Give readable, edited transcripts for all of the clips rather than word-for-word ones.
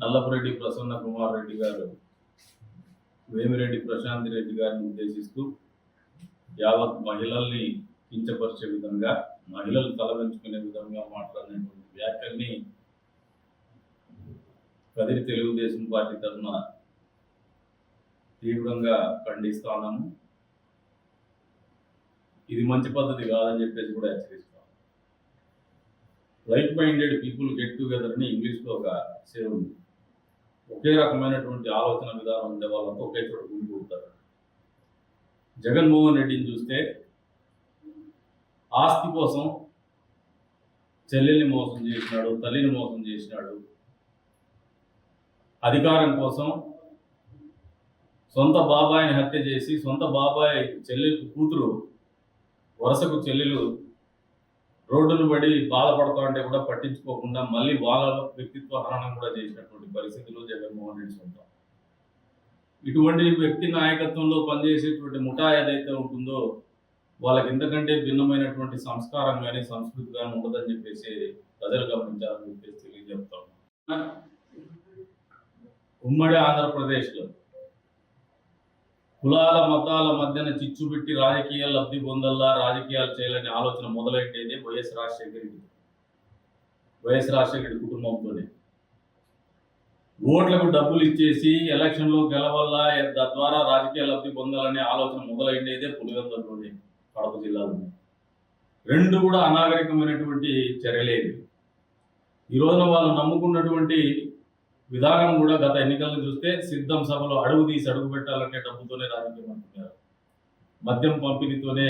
నల్లపురెడ్డి ప్రసన్న కుమార్ రెడ్డి గారు వేమిరెడ్డి ప్రశాంత్ రెడ్డి గారిని ఉద్దేశిస్తూ యావత్ మహిళల్ని కించపరిచే విధంగా, మహిళలు తలవంచుకునే విధంగా మాట్లాడినటువంటి వ్యాఖ్యల్ని కదిరి తెలుగుదేశం పార్టీ తరఫున తీవ్రంగా ఖండిస్తున్నాము. ఇది మంచి పద్ధతి కాదని చెప్పేసి కూడా హెచ్చరిస్తాం. Like minded people get together అని ఇంగ్లీష్లో ఒక సేవ ఉంది. ఒకే రకమైనటువంటి ఆలోచన విధానం ఉండే వాళ్ళంతా ఒకే చోట గుమిగూడతారు. జగన్మోహన్ రెడ్డిని చూస్తే ఆస్తి కోసం చెల్లెల్ని మోసం చేసినాడు, తల్లిని మోసం చేసినాడు. అధికారం కోసం సొంత బాబాయిని హత్య చేసి, సొంత బాబాయ్ కూతురు వరుసకు చెల్లెలు రోడ్డును పడి బాధపడతా ఉంటే కూడా పట్టించుకోకుండా మళ్ళీ వాళ్ళ వ్యక్తిత్వ హననం కూడా చేసినటువంటి పరిస్థితులు జగన్మోహన్ రెడ్డి సొంతం. ఇటువంటి వ్యక్తి నాయకత్వంలో పనిచేసేటువంటి ముఠా ఏదైతే ఉంటుందో వాళ్ళకి ఇంతకంటే భిన్నమైనటువంటి సంస్కారం కానీ సంస్కృతి కానీ ఉండదని చెప్పేసి ప్రజలు గమనించాలని చెప్పేసి తెలియజెప్తాం. ఉమ్మడి ఆంధ్రప్రదేశ్లో కులాల మతాల మధ్యన చిచ్చు పెట్టి రాజకీయ లబ్ధి పొందల్లా, రాజకీయాలు చేయాలనే ఆలోచన మొదలైంది వైఎస్ రాజశేఖర రెడ్డి కుటుంబంతోనే. ఓట్లకు డబ్బులు ఇచ్చేసి ఎలక్షన్లో గెలవల్లా, తద్వారా రాజకీయ లబ్ధి పొందాలనే ఆలోచన మొదలైంది పులివెందులలోని కడప జిల్లాలో. రెండు కూడా అనాగరికమైనటువంటి చర్యలేవి. ఈ రోజున వాళ్ళు నమ్ముకున్నటువంటి విధానం కూడా గత ఎన్నికలను చూస్తే సిద్ధం సభలో అడుగు తీసి అడుగు పెట్టాలంటే డబ్బుతోనే రాజకీయం అనుకున్నారు. మద్యం పంపిణీతోనే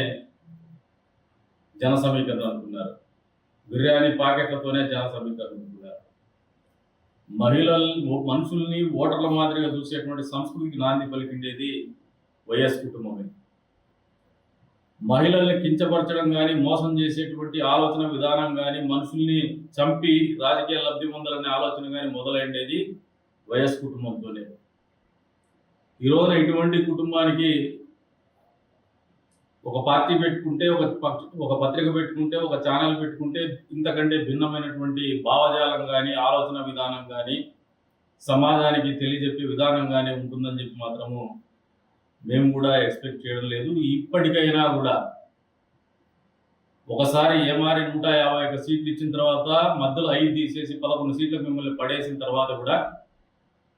జన సమీకరణ అనుకున్నారు. బిర్యానీ పాకెట్లతోనే జన సమీకరణ అనుకున్నారు. మనుషుల్ని ఓటర్ల మాదిరిగా చూసేటువంటి సంస్కృతికి నాంది పలికిండేది వైఎస్ కుటుంబమే. మహిళల్ని కించపరచడం కానీ, మోసం చేసేటువంటి ఆలోచన విధానం కానీ, మనుషుల్ని చంపి రాజకీయ లబ్ధి పొందాలనే ఆలోచన కానీ మొదలైండేది వైఎస్ కుటుంబంతోనే. ఈ రోజున ఇటువంటి కుటుంబానికి ఒక పార్టీ పెట్టుకుంటే, ఒక పత్రిక పెట్టుకుంటే, ఒక ఛానల్ పెట్టుకుంటే ఇంతకంటే భిన్నమైనటువంటి భావజాలం కానీ, ఆలోచన విధానం కానీ, సమాజానికి తెలియజెప్పే విధానం కానీ ఉంటుందని చెప్పి మాత్రము మేము కూడా ఎక్స్పెక్ట్ చేయడం లేదు. ఇప్పటికైనా కూడా ఒకసారి ఏమారి 151 సీట్లు ఇచ్చిన తర్వాత మధ్యలో 5 తీసేసి 11 సీట్లకు మిమ్మల్ని పడేసిన తర్వాత కూడా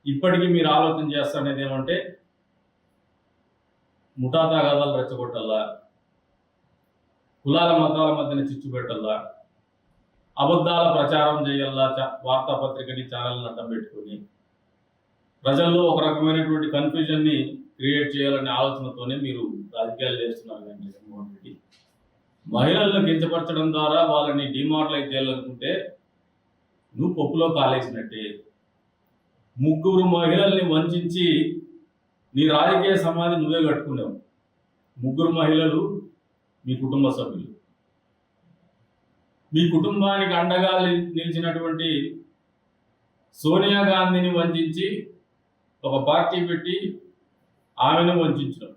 ఇప్పటికీ మీరు ఆలోచన చేస్తానేది ఏమంటే ముఠా తాగాదాలు రెచ్చగొట్టల్లా, కులాల మతాల మధ్యన చిచ్చు పెట్టల్లా, అబద్ధాల ప్రచారం చేయల్లా, వార్తాపత్రికని ఛానల్ని అడ్డం పెట్టుకొని ప్రజల్లో ఒక రకమైనటువంటి కన్ఫ్యూజన్ని క్రియేట్ చేయాలనే ఆలోచనతోనే మీరు రాజకీయాలు చేస్తున్నారు. కానీ జగన్మోహన్ రెడ్డి మహిళలను కించపరచడం ద్వారా వాళ్ళని డిమారలైజ్ చేయాలనుకుంటే నువ్వు పప్పులో కాలేసినట్టే. 3 మహిళల్ని వంచి నీ రాజకీయ సమాధి నువ్వే కట్టుకున్నావు. 3 మహిళలు మీ కుటుంబ సభ్యులు. మీ కుటుంబానికి అండగా నిలిచినటువంటి సోనియా గాంధీని వంచి ఒక పార్టీ పెట్టి ఆమెను వంచడం,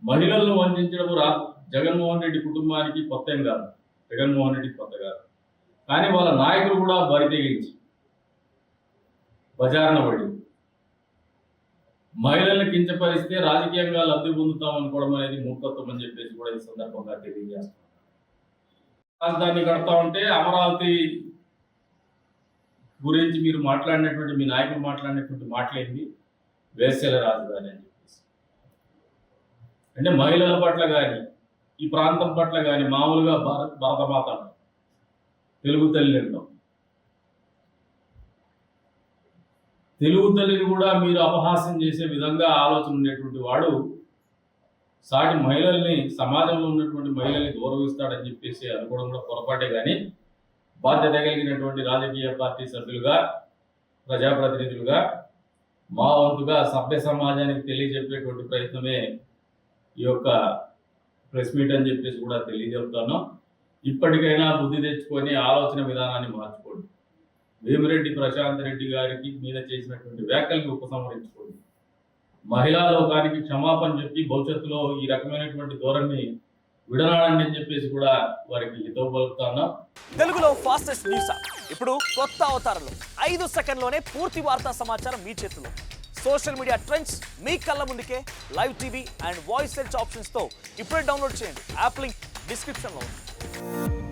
మహిళలను వంచడం జగన్మోహన్ రెడ్డి కుటుంబానికి కొత్త ఏం కాదు, జగన్మోహన్ రెడ్డి కొత్త కాదు. కానీ వాళ్ళ నాయకులు కూడా బరి తెగించి బజారున పడి మహిళలను కించపరిస్తే రాజకీయంగా లబ్ధి పొందుతాం అనుకోవడం అనేది మూర్ఖత్వం అని చెప్పేసి కూడా ఈ సందర్భంగా తెలియజేస్తున్నాం. రాజధాని కడతా ఉంటే అమరావతి గురించి మీరు మాట్లాడినటువంటి, మీ నాయకులు మాట్లాడినటువంటి మాటలేంది? వేశ్యల రాజధాని అని చెప్పేసి. అంటే మహిళల పట్ల కానీ, ఈ ప్రాంతం పట్ల కానీ మామూలుగా భారతమాత తెలుగు తల్లి అంటాం. తెలుగు తల్లిని కూడా మీరు అపహాస్యం చేసే విధంగా ఆలోచన ఉండేటువంటి వాడు సాటి మహిళల్ని, సమాజంలో ఉన్నటువంటి మహిళల్ని గౌరవిస్తాడని చెప్పేసి అనుకోవడం కూడా పొరపాటే. కానీ బాధ్యత కలిగినటువంటి రాజకీయ పార్టీ సభ్యులుగా, ప్రజాప్రతినిధులుగా మా వంతుగా సభ్య సమాజానికి తెలియజెప్పేటువంటి ప్రయత్నమే ఈ యొక్క ప్రెస్ మీట్ అని చెప్పేసి కూడా తెలియజెప్తాను. ఇప్పటికైనా బుద్ధి తెచ్చుకొని ఆలోచన విధానాన్ని మార్చుకోండి. వేమిరెడ్డి ప్రశాంత్ రెడ్డి గారికి మీద చేసినటువంటి వ్యాఖ్యలకు ఉపసంహరించుకోండి. మహిళా లోకానికి క్షమాపణ చెప్పి భవిష్యత్తులో ఈ రకమైనటువంటి ధోరణి విడనాడండి అని చెప్పేసి కూడా వారికి హితవు పలుకుతున్నాం. తెలుగులో ఫాస్టెస్ట్ న్యూస్ యాప్ ఇప్పుడు కొత్త అవతారంలో 5 సెకండ్లోనే పూర్తి వార్తా సమాచారం మీ చేతిలో. సోషల్ మీడియా ట్రెండ్స్ మీ కళ్ళ ముందుకే live TV and voice search ఆప్షన్స్తో ఇప్పుడే డౌన్లోడ్ చేయండి. యాప్ లింక్ డిస్క్రిప్షన్లో ఉంది.